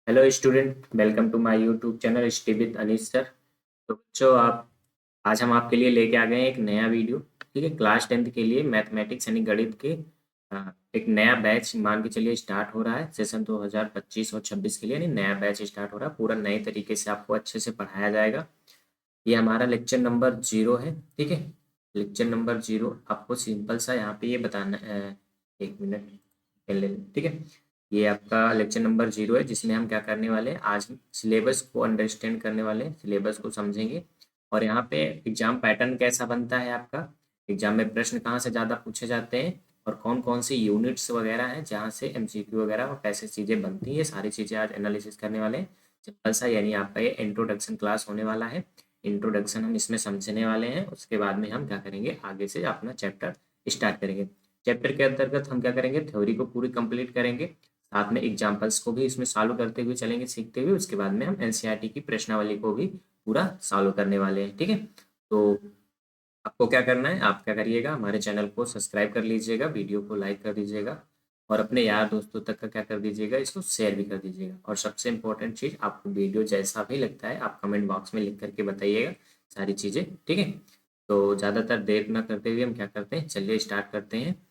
Hello student, welcome to my YouTube channel study with Anish sir. तो बच्चों, आप आज हम आपके लिए लेके आ गए हैं एक नया वीडियो। ठीक है, क्लास 10th के लिए मैथमेटिक्स यानी गणित के एक नया बैच मान के चलिए स्टार्ट हो रहा है। सेशन 2025 और 26 के लिए यानी नया बैच स्टार्ट हो रहा है। पूरा नए तरीके से आपको अच्छे से पढ़ाया जाएगा। ये हमारा लेक्चर नंबर 0 है। ठीक है, लेक्चर नंबर 0 आपको सिंपल सा यहाँ पे ये बताना एक मिनट पेन ले लें। ठीक है, ये आपका लेक्चर नंबर 0 है जिसमें हम क्या करने वाले हैं, आज सिलेबस को अंडरस्टैंड करने वाले हैं, सिलेबस को समझेंगे। और यहाँ पे एग्जाम पैटर्न कैसा बनता है आपका, एग्जाम में प्रश्न कहाँ से ज़्यादा पूछे जाते हैं और कौन कौन सी यूनिट्स वगैरह हैं जहाँ से एमसीक्यू वगैरह और कैसे चीज़ें बनती हैं, ये सारी चीज़ें आज एनालिसिस करने वाले हैं। सिंपल सा यानी आपका ये इंट्रोडक्शन क्लास होने वाला है। इंट्रोडक्शन हम इसमें समझने वाले हैं, उसके बाद में हम क्या करेंगे, आगे से अपना चैप्टर स्टार्ट करेंगे। चैप्टर के अंतर्गत हम क्या करेंगे, थ्योरी को पूरी कंप्लीट करेंगे, साथ में एग्जाम्पल्स को भी इसमें सॉल्व करते हुए चलेंगे, सीखते हुए। उसके बाद में हम एनसीईआरटी की प्रश्नावली को भी पूरा सॉल्व करने वाले हैं। ठीक है, तो आपको क्या करना है, आप क्या करिएगा, हमारे चैनल को सब्सक्राइब कर लीजिएगा, वीडियो को लाइक कर दीजिएगा और अपने यार दोस्तों तक का क्या कर दीजिएगा, इसको शेयर भी कर दीजिएगा। और सबसे इम्पोर्टेंट चीज़, आपको वीडियो जैसा भी लगता है आप कमेंट बॉक्स में लिख करके बताइएगा सारी चीज़ें। ठीक है, तो ज़्यादातर देर न करते हुए हम क्या करते हैं, चलिए स्टार्ट करते हैं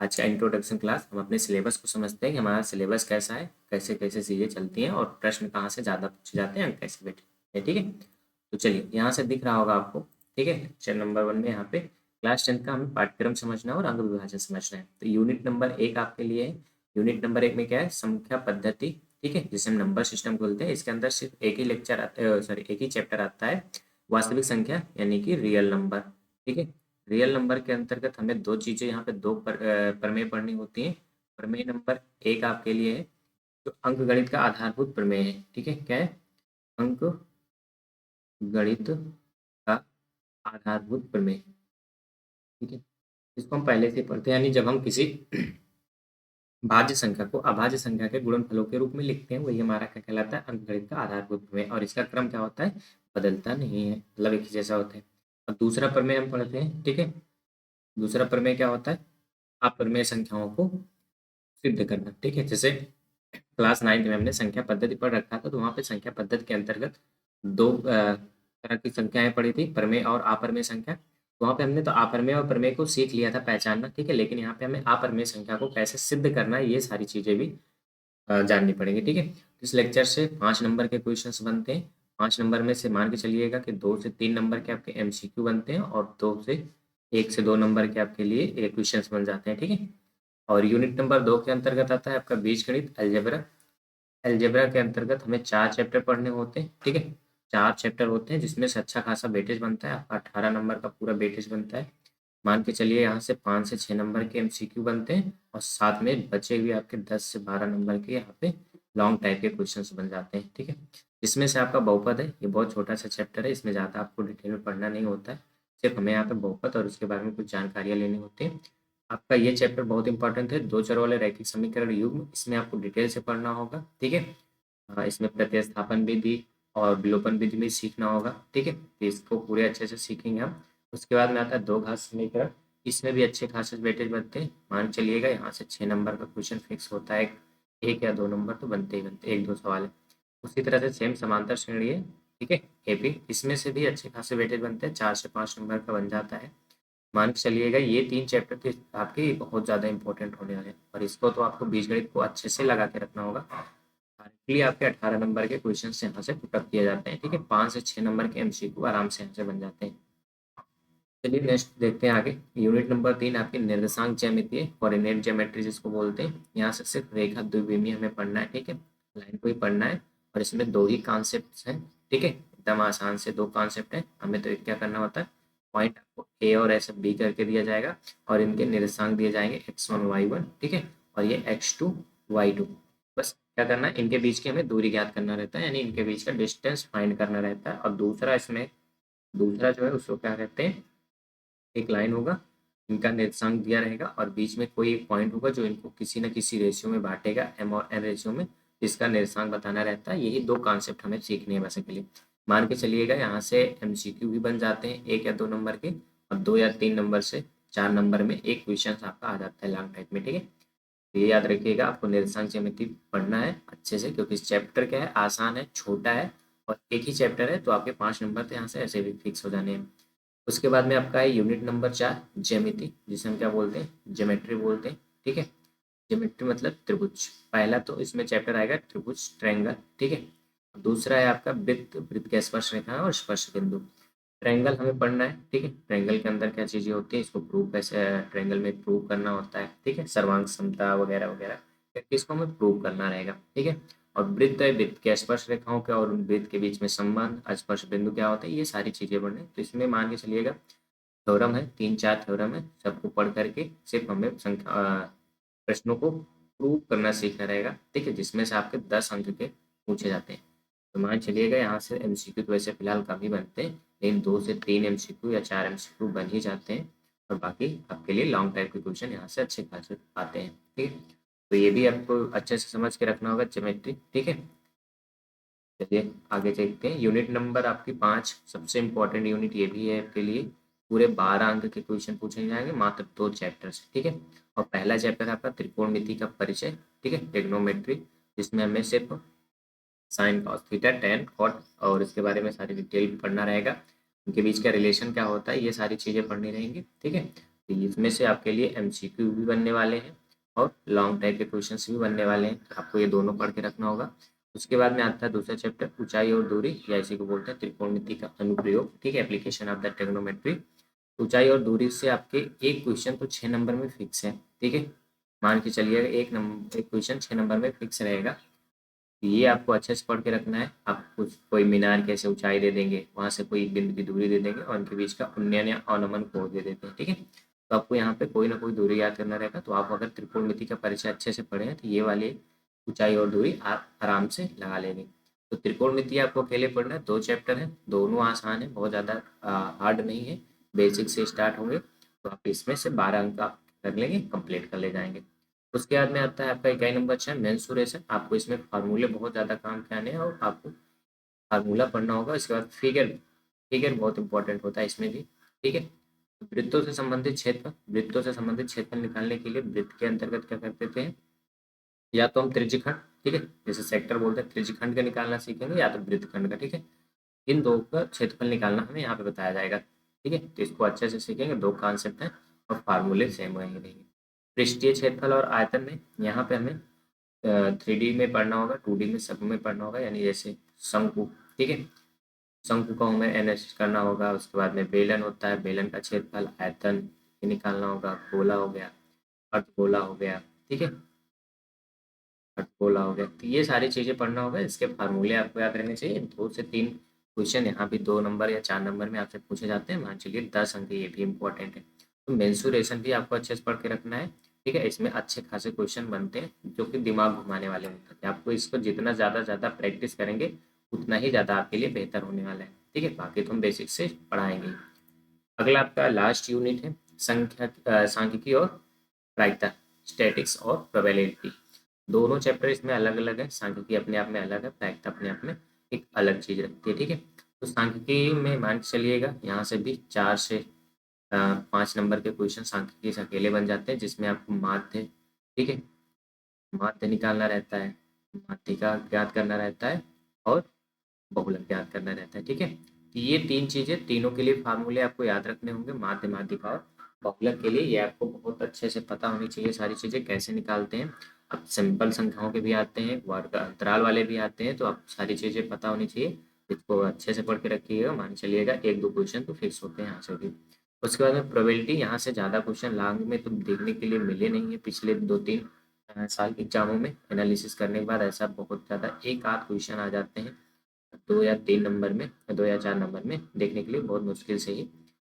आज का इंट्रोडक्शन क्लास। हम अपने सिलेबस को समझते हैं कि हमारा सिलेबस कैसा है, कैसे कैसे चीज़ें चलती हैं और प्रश्न कहाँ से ज़्यादा पूछे जाते हैं, अंक कैसे बैठे हैं। ठीक है, तो चलिए यहाँ से दिख रहा होगा आपको। ठीक है, लेक्चर नंबर 1 में यहाँ पे क्लास 10 का हमें पाठ्यक्रम समझना है और अंग विभाजन समझना है। तो यूनिट नंबर 1 आपके लिए है। यूनिट नंबर 1 में क्या है, संख्या पद्धति। ठीक है, जिसे हम नंबर सिस्टम बोलते हैं। इसके अंदर सिर्फ एक ही एक ही चैप्टर आता है, वास्तविक संख्या यानी कि रियल नंबर। ठीक है, रियल नंबर के अंतर्गत हमें दो चीज़ें यहाँ पे प्रमेय पढ़नी होती हैं। प्रमेय नंबर 1 आपके लिए है जो अंक गणित का आधारभूत प्रमेय है। ठीक है, क्या है, अंक गणित का आधारभूत प्रमेय। ठीक है, इसको हम पहले से पढ़ते हैं, यानी जब हम किसी भाज्य संख्या को अभाज्य संख्या के गुणनफलों के रूप में लिखते हैं, वही हमारा क्या कहलाता है, अंकगणित का आधारभूत प्रमेय। और इसका क्रम क्या होता है, बदलता नहीं है, मतलब एक ही जैसा होता है। और दूसरा प्रमेय हम पढ़ते हैं। ठीक है, दूसरा प्रमेय क्या होता है, अप्रमेय संख्याओं को सिद्ध करना। ठीक है, जैसे क्लास 9 में हमने संख्या पद्धति पढ़ रखा था, तो वहाँ पे संख्या पद्धति के अंतर्गत दो तरह की संख्याएं पढ़ी थी, प्रमेय और अप्रमेय संख्या। तो वहाँ पे हमने तो अप्रमेय और प्रमेय को सीख लिया था, पहचानना। ठीक है, लेकिन यहाँ पे हमें अप्रमेय संख्या को कैसे सिद्ध करना है, ये सारी चीजें भी जाननी पड़ेंगी। ठीक है, तो इस लेक्चर से 5 नंबर के क्वेश्चंस बनते हैं। 5 नंबर में से मान के चलिएगा कि 2 से 3 नंबर के आपके एमसीक्यू बनते हैं और 1 से 2 नंबर के आपके लिए क्वेश्चंस बन जाते हैं। ठीक है, और यूनिट नंबर 2 के अंतर्गत आता है आपका बीजगणित, अलजेब्रा। अलजेब्रा के अंतर्गत हमें 4 चैप्टर पढ़ने होते हैं। ठीक है, 4 चैप्टर होते हैं जिसमें से अच्छा खासा वेटेज बनता है, आपका 18 नंबर का पूरा वेटेज बनता है। मान के चलिए यहाँ से 5 से 6 नंबर के एमसीक्यू बनते हैं और साथ में बचे हुए आपके 10 से 12 नंबर के यहाँ पे लॉन्ग टाइप के क्वेश्चंस बन जाते हैं। ठीक है, जिसमें से आपका बहुपद है, ये बहुत छोटा सा चैप्टर है, इसमें ज़्यादा आपको डिटेल में पढ़ना नहीं होता है। सिर्फ हमें यहाँ पे बहुपद और उसके बारे में कुछ जानकारियाँ लेनी होती है। आपका ये चैप्टर बहुत इंपॉर्टेंट है, दो चर वाले रैखिक समीकरण युग्म, इसमें आपको डिटेल से पढ़ना होगा। ठीक है, इसमें प्रतिस्थापन विधि और विलोपन विधि भी सीखना होगा। ठीक है, तो इसको पूरे अच्छे से सीखेंगे हम। उसके बाद में आता है दो घात समीकरण, इसमें भी अच्छे खासे वेटेज बनते हैं। मान चलिएगा यहाँ से 6 नंबर का क्वेश्चन फिक्स होता है, एक या दो नंबर तो बनते ही बनते, एक दो सवाल है। उसी तरह से सेम समांतर श्रेणी है। ठीक है, एपी, इसमें से भी अच्छे खासे वेटेज बनते हैं, 4 से 5 नंबर का बन जाता है। मान के चलिएगा ये 3 चैप्टर थे आपके बहुत ज़्यादा इंपॉर्टेंट होने वाले हैं और इसको तो आपको बीजगणित को अच्छे से लगा के रखना होगा। डायरेक्टली आपके 18 नंबर के क्वेश्चन यहाँ से पुटअप किए जाते हैं। ठीक है, 5 से 6 नंबर के एमसीक्यू आराम से यहाँ से बन जाते हैं। चलिए नेक्स्ट देखते हैं आगे। यूनिट नंबर 3 आपकी निर्देशांक ज्यामिति, कोऑर्डिनेट ज्योमेट्री जिसको बोलते हैं। यहाँ से सिर्फ रेखा द्विविमीय हमें पढ़ना है। ठीक है, लाइन को ही पढ़ना है और इसमें दो ही कॉन्सेप्ट हैं। ठीक है, एकदम आसान से दो कॉन्सेप्ट हैं। हमें तो क्या करना होता है, पॉइंट आपको ए और ऐसे बी करके दिया जाएगा और इनके निर्देशांक दिए जाएंगे x1 y1। ठीक है, और ये x2 y2। बस क्या करना है, इनके बीच की हमें दूरी ज्ञात करना रहता है, यानी इनके बीच का डिस्टेंस फाइंड करना रहता है। और दूसरा इसमें दूसरा जो है उसको क्या कहते हैं, एक लाइन होगा, इनका निर्देशांक दिया रहेगा और बीच में कोई एक पॉइंट होगा जो इनको किसी न किसी रेशियो में बांटेगा, एम और एन रेशियो में, जिसका निर्देशांक बताना रहता है। यही दो कॉन्सेप्ट हमें सीखने हैं बेसिकली। मान के चलिएगा यहाँ से एमसीक्यू भी बन जाते हैं, 1 या 2 नंबर के, और 2 या 3 नंबर से 4 नंबर में एक क्वेश्चन आपका आ जाता है लॉन्ग टाइप में। ठीक है, तो ये याद रखिएगा, आपको निर्देशांक ज्यामिति पढ़ना है अच्छे से, क्योंकि इस चैप्टर क्या है, आसान है, छोटा है और एक ही चैप्टर है, तो आपके 5 नंबर तो यहाँ से ऐसे भी फिक्स हो जाने हैं। उसके बाद में आपका है यूनिट नंबर 4 ज्यामिति, जिसे हम क्या बोलते हैं, ज्योमेट्री बोलते हैं। ठीक है, ज्योमेट्री मतलब त्रिभुज। पहला तो इसमें चैप्टर आएगा त्रिभुज, ट्रायंगल। ठीक है, दूसरा है आपका वृत्त, वृत्त के स्पर्श रेखा और स्पर्श बिंदु। ट्रायंगल हमें पढ़ना है। ठीक है, ट्रायंगल के अंदर क्या चीजें होती हैं, इसको प्रूव कैसे, ट्रायंगल में प्रूव करना होता है। ठीक है, सर्वांग समता वगैरह वगैरह, इसको हमें प्रूव करना रहेगा। ठीक है, और वृत्त है, वृत्त के स्पर्श रेखाओं के और उन वृत्त के बीच में संबंध, स्पर्श बिंदु क्या होता है, ये सारी चीजें पढ़ने। तो इसमें मान के चलिएगा थ्योरम है, 3-4 थ्योरम है, सबको पढ़ करके सिर्फ हमें प्रश्नों को प्रूव करना सीखना रहेगा। ठीक है, जिसमें से आपके 10 अंक के पूछे जाते हैं। तो मान चलिएगा यहाँ से एमसीक्यू तो वैसे फिलहाल कम ही बनते हैं, लेकिन 2 से 3 एमसीक्यू या 4 एमसीक्यू बन ही जाते हैं, और बाकी आपके लिए लॉन्ग टाइप के क्वेश्चन यहाँ से अच्छे खासे आते हैं। ठीक है, तो ये भी आपको अच्छे से समझ के रखना होगा ज्योमेट्री। ठीक है, चलिए आगे देखते हैं। यूनिट नंबर आपकी 5 सबसे इम्पोर्टेंट यूनिट ये भी है आपके लिए। पूरे 12 अंक के क्वेश्चन पूछे जाएंगे मात्र 2 चैप्टर से। ठीक है, और पहला चैप्टर आपका त्रिकोणमिति का परिचय। ठीक है, ट्रिग्नोमेट्री, जिसमें हमें सिर्फ sine cos theta tan cot और इसके बारे में सारी डिटेल पढ़ना रहेगा। उनके बीच का रिलेशन क्या होता है, ये सारी चीज़ें पढ़नी रहेंगी। ठीक है, तो इसमें से आपके लिए एमसीक्यू भी बनने वाले हैं और लॉन्ग टाइप के क्वेश्चंस भी बनने वाले हैं, तो आपको ये दोनों पढ़ के रखना होगा। उसके बाद में आता है दूसरा चैप्टर ऊंचाई और दूरी, या इसी को बोलते हैं त्रिकोणमिति का अनुप्रयोग। ठीक है, एप्लीकेशन ऑफ द ट्रिग्नोमेट्री। ऊंचाई और दूरी से आपके एक क्वेश्चन तो 6 नंबर में फिक्स है। ठीक है, मान के चलिएगा एक क्वेश्चन 6 नंबर में फिक्स रहेगा। ये आपको अच्छे से पढ़ के रखना है। आप कुछ कोई मीनार कैसे ऊंचाई दे देंगे, वहां से कोई बिंदु की दूरी दे देंगे और उनके बीच का उन्नयन या अवनमन कोण दे देते हैं। ठीक है, तो आपको यहाँ पे कोई ना कोई दूरी याद करना रहेगा। तो आप अगर त्रिकोणमिति का परिचय अच्छे से पढ़े हैं तो ये वाली ऊंचाई और दूरी आप आराम से लगा लेंगे। तो त्रिकोणमिति आपको अकेले पढ़ना है, 2 चैप्टर है, दोनों आसान है, बहुत ज़्यादा हार्ड नहीं है, बेसिक से स्टार्ट होंगे। तो आप इसमें से 12 अंक आप कर लेंगे, कंप्लीट कर ले जाएंगे। उसके बाद में आता है आपका इकाई नंबर 6 मेंसुरेशन। आपको इसमें फार्मूले बहुत ज़्यादा काम के आने हैं और आपको फार्मूला पढ़ना होगा। इसके बाद फिगर, फिगर बहुत इंपॉर्टेंट होता है इसमें भी। ठीक है, वृत्तों से संबंधित क्षेत्र, वृत्तों से संबंधित क्षेत्र निकालने के लिए वृत्त के अंतर्गत क्या करते थे, या तो हम त्रिज्यखंड, ठीक है, जैसे सेक्टर बोलते हैं, त्रिज्यखंड का निकालना सीखेंगे या तो वृत्तखंड का। ठीक है, इन दो का क्षेत्रफल निकालना हमें यहाँ पे बताया जाएगा। ठीक है, तो इसको अच्छे से सीखेंगे, 2 कॉन्सेप्ट हैं और फार्मूले सेम रहेंगे। पृष्ठीय क्षेत्रफल और आयतन में यहाँ पे हमें 3D में पढ़ना होगा, 2D में सब में पढ़ना होगा, यानी जैसे शंकु। ठीक है, शंकु को हमें एनालिसिस करना होगा। उसके बाद में बेलन होता है, बेलन का क्षेत्रफल आयतन ये निकालना होगा। गोला हो गया, अर्धगोला हो गया। ठीक है, अर्धगोला हो गया, तो ये सारी चीज़ें पढ़ना होगा। इसके फार्मूले आपको याद रहने चाहिए। 2 से 3 क्वेश्चन यहाँ भी 2 नंबर या 4 नंबर में आपसे पूछे जाते हैं, मान चलिए 10 अंक, ये भी इंपॉर्टेंट है। तो मेंसुरेशन भी आपको अच्छे से पढ़ के रखना है। ठीक है, इसमें अच्छे खासे क्वेश्चन बनते हैं जो कि दिमाग घुमाने वाले होते हैं। आपको इसको जितना ज़्यादा प्रैक्टिस करेंगे उतना ही ज़्यादा आपके लिए बेहतर होने वाला है। ठीक है, बाकी तो हम बेसिक से पढ़ाएंगे। अगला आपका लास्ट यूनिट है सांख्यिकी और प्रायिकता, स्टैटिक्स और प्रोबेबिलिटी। दोनों चैप्टर इसमें अलग अलग है, सांख्यिकी अपने आप में अलग है, प्रायिकता अपने आप में एक अलग चीज रखती है। ठीक है, तो सांख्यिकी में मान के चलिएगा यहाँ से भी 4 से 5 नंबर के क्वेश्चन सांख्यिकी से अकेले बन जाते हैं, जिसमें आपको माध्य, ठीक है, माध्य निकालना रहता है, माध्य का ज्ञात करना रहता है और बहुलक ज्ञात करना रहता है। ठीक है, तो ये 3 चीजें, तीनों के लिए फार्मूले आपको याद रखने होंगे, माध्य, माध्यिका और बहुलक के लिए। ये आपको बहुत अच्छे से पता होनी चाहिए सारी चीजें कैसे निकालते हैं। अब सिंपल संख्याओं के भी आते हैं, वर्ग अंतराल वाले भी आते हैं, तो आप सारी चीजें पता होनी चाहिए। इसको अच्छे से पढ़ के रखिएगा, मान चलिएगा 1-2 क्वेश्चन तो फिक्स होते हैं यहाँ से भी। उसके बाद में प्रोबेबिलिटी, यहाँ से ज़्यादा क्वेश्चन लॉन्ग में तो देखने के लिए मिले नहीं है। पिछले 2-3 साल के एग्जामों में एनालिसिस करने के बाद ऐसा बहुत ज़्यादा एक आध क्वेश्चन आ जाते हैं 2 या 3 नंबर में, 2 या 4 नंबर में देखने के लिए बहुत मुश्किल से ही।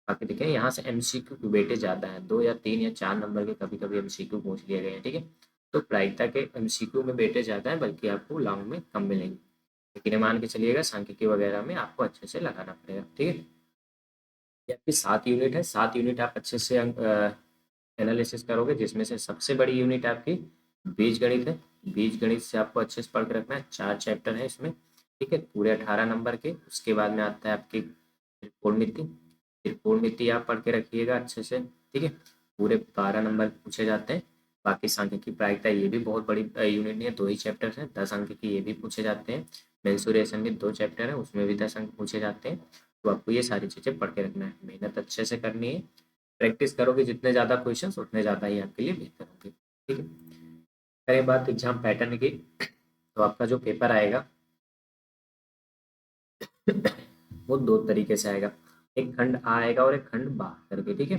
बाकी देखें यहाँ से एमसीक्यू की वेटेज ज़्यादा है, 2 या 3 या 4 नंबर के कभी कभी एमसीक्यू पूछ लिए गए हैं। ठीक है, तो प्रायिकता के एमसीक्यू में वेटेज ज़्यादा है, बल्कि आपको लॉन्ग में कम मिलेंगे। लेकिन ये मान के चलिएगा सांख्यिकी वगैरह में आपको अच्छे से लगाना पड़ेगा। ठीक है, ये आपकी 7 यूनिट है, 7 यूनिट आप अच्छे से एनालिसिस करोगे, जिसमें से सबसे बड़ी यूनिट आपकी बीजगणित है। बीजगणित से आपको अच्छे से पढ़ के रखना है, 4 चैप्टर है इसमें। ठीक है, पूरे 18 नंबर के। उसके बाद में आता है आपकी त्रिकोणमिति, त्रिकोणमिति आप पढ़ के रखिएगा अच्छे से। ठीक है, पूरे 12 नंबर पूछे जाते हैं। बाकी सांख्यिकी प्रायिकता ये भी बहुत बड़ी यूनिट नहीं है, 2 ही चैप्टर हैं, 10 अंक की ये भी पूछे जाते हैं। मेंसुरेशन के 2 चैप्टर हैं, उसमें भी 10 अंक पूछे जाते हैं। तो आपको ये सारी चीज़ें पढ़ के रखना है, मेहनत अच्छे से करनी है। प्रैक्टिस करोगे जितने ज़्यादा क्वेश्चंस उतने ज़्यादा ही आपके लिए बेहतर होंगे। ठीक है, करें बात एग्जाम पैटर्न की, तो आपका जो पेपर आएगा वो 2 तरीके से आएगा, एक खंड आ आएगा और एक खंड बा करके। ठीक है,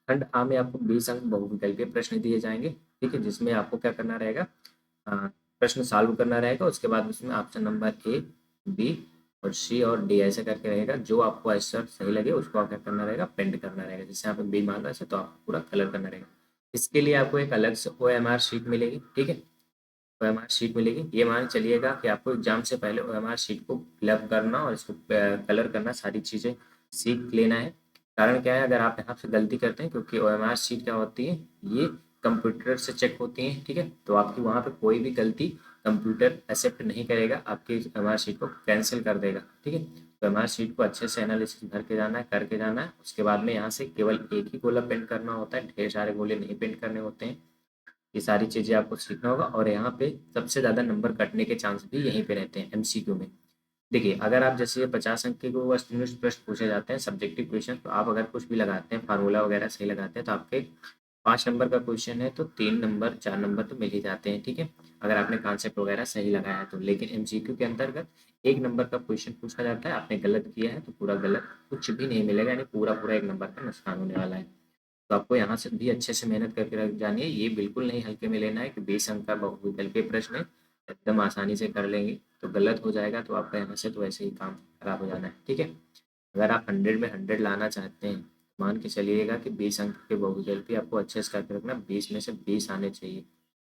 खंड आ में आपको 20 अंक बहुविकल्पीय प्रश्न दिए जाएंगे। ठीक है, जिसमें आपको क्या करना रहेगा, प्रश्न सॉल्व करना रहेगा। उसके बाद उसमें ऑप्शन नंबर ए, बी और सी और डी ऐसे करके रहेगा। जो आपको आंसर सही लगे उसको आप क्या करना रहेगा, पेंट करना रहेगा। जैसे यहाँ पे बी मान रहा है तो आपको पूरा कलर करना रहेगा। इसके लिए आपको एक अलग से OMR शीट मिलेगी। ठीक है, OMR शीट मिलेगी। ये मान चलिएगा कि आपको एग्जाम से पहले OMR शीट को फिलअप करना और इसको कलर करना, सारी चीज़ें सीख लेना है। कारण क्या है, अगर आप यहाँ से गलती करते हैं, क्योंकि OMR शीट क्या होती है, ये कंप्यूटर से चेक होती हैं। ठीक है, तो आपकी वहाँ पे कोई भी गलती कंप्यूटर एक्सेप्ट नहीं करेगा, आपकी OMR शीट को कैंसिल कर देगा। ठीक है, तो OMR शीट को अच्छे से एनालिसिस भर के जाना है, करके जाना है। उसके बाद में यहाँ से केवल एक ही गोला पेंट करना होता है, ढेर सारे गोले नहीं पेंट करने होते हैं। ये सारी चीज़ें आपको सीखना होगा। और यहाँ पे सबसे ज़्यादा नंबर कटने के चांस भी यहीं पे रहते हैं MCQ में। देखिए, अगर आप जैसे 50 अंक के को वस्तुनिष्ठ प्रश्न पूछे जाते हैं, सब्जेक्टिव क्वेश्चन, तो आप अगर कुछ भी लगाते हैं, फार्मूला वगैरह सही लगाते हैं, तो आपके 5 नंबर का क्वेश्चन है तो 3 नंबर 4 नंबर तो मिल ही जाते हैं। ठीक है, अगर आपने कॉन्सेप्ट वगैरह सही लगाया है तो। लेकिन MCQ के अंतर्गत 1 नंबर का क्वेश्चन पूछा जाता है, आपने गलत किया है तो पूरा गलत, कुछ भी नहीं मिलेगा, यानी पूरा पूरा 1 नंबर का नुकसान होने वाला है। तो आपको यहाँ से भी अच्छे से मेहनत करके रख जानी है। ये बिल्कुल नहीं हल्के में लेना है कि 20 अंक का बहुविकल्पीय प्रश्न है, एकदम आसानी से कर लेंगे, तो गलत हो जाएगा तो आपका यहाँ से तो वैसे ही काम खराब हो जाना है। ठीक है, अगर आप 100 में 100 लाना चाहते हैं, मान के चलिएगा कि 20 अंक के बहुविकल्पीय आपको अच्छे से करके रखना, 20 में से 20 आने चाहिए।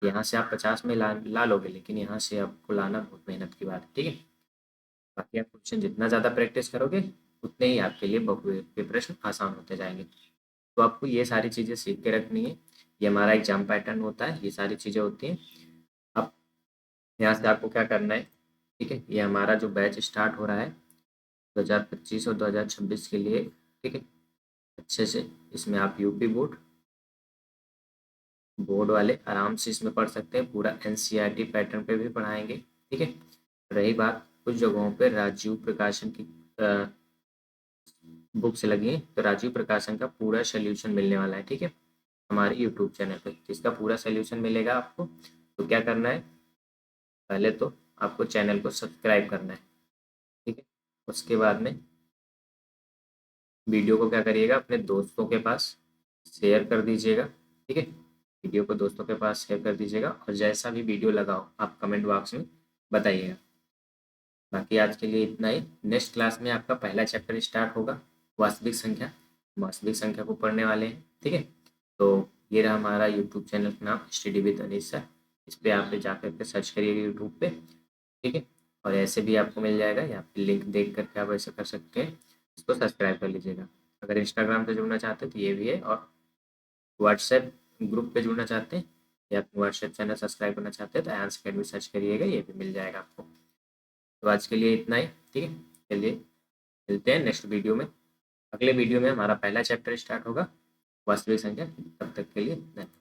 यहाँ से आप 50 में ला लोगे, लेकिन यहाँ से आपको लाना बहुत मेहनत की बात है। ठीक है, बाकी आप क्वेश्चन जितना ज़्यादा प्रैक्टिस करोगे उतने ही आपके लिए बहुविकल्पीय प्रश्न आसान होते जाएंगे। तो आपको ये सारी चीज़ें सीख के रखनी है। ये हमारा एग्जाम पैटर्न होता है, ये सारी चीज़ें होती हैं। अब यहाँ से आपको क्या करना है, ठीक है, ये हमारा जो बैच स्टार्ट हो रहा है 2025 और 2026 के लिए। ठीक है, अच्छे से इसमें आप यूपी बोर्ड बोर्ड वाले आराम से इसमें पढ़ सकते हैं, पूरा NCERT पैटर्न पे भी पढ़ाएंगे। ठीक है, रही बात कुछ जगहों पे राजीव प्रकाशन की बुक्स लगी हैं, तो राजीव प्रकाशन का पूरा सोल्यूशन मिलने वाला है। ठीक है, हमारे यूट्यूब चैनल पे इसका पूरा सोल्यूशन मिलेगा आपको। तो क्या करना है, पहले तो आपको चैनल को सब्सक्राइब करना है। ठीक है, उसके बाद में वीडियो को क्या करिएगा, अपने दोस्तों के पास शेयर कर दीजिएगा। ठीक है, वीडियो को दोस्तों के पास शेयर कर दीजिएगा, और जैसा भी वीडियो लगाओ आप कमेंट बॉक्स में बताइएगा। बाकी आज के लिए इतना ही। नेक्स्ट क्लास में आपका पहला चैप्टर स्टार्ट होगा, वास्तविक संख्या। वास्तविक संख्या को पढ़ने वाले हैं। ठीक है, तो ये रहा हमारा यूट्यूब चैनल का नाम, स्टडी विद अनीश सर। इस पर आप जाकर के सर्च करिएगा यूट्यूब पे। ठीक है, और ऐसे भी आपको मिल जाएगा, यहाँ पे लिंक देख करके आप ऐसे कर सकते हैं, इसको सब्सक्राइब कर लीजिएगा। अगर इंस्टाग्राम पे जुड़ना चाहते हैं तो ये भी है, और व्हाट्सएप ग्रुप पे जुड़ना चाहते हैं या व्हाट्सएप चैनल सब्सक्राइब करना चाहते हैं तो आयांश अकेडमी सर्च करिएगा, ये भी मिल जाएगा आपको। तो आज के लिए इतना ही। ठीक है, चलिए मिलते हैं नेक्स्ट वीडियो में। अगले वीडियो में हमारा पहला चैप्टर स्टार्ट होगा, वास्तविक संख्या। तब तक के लिए धन्यवाद।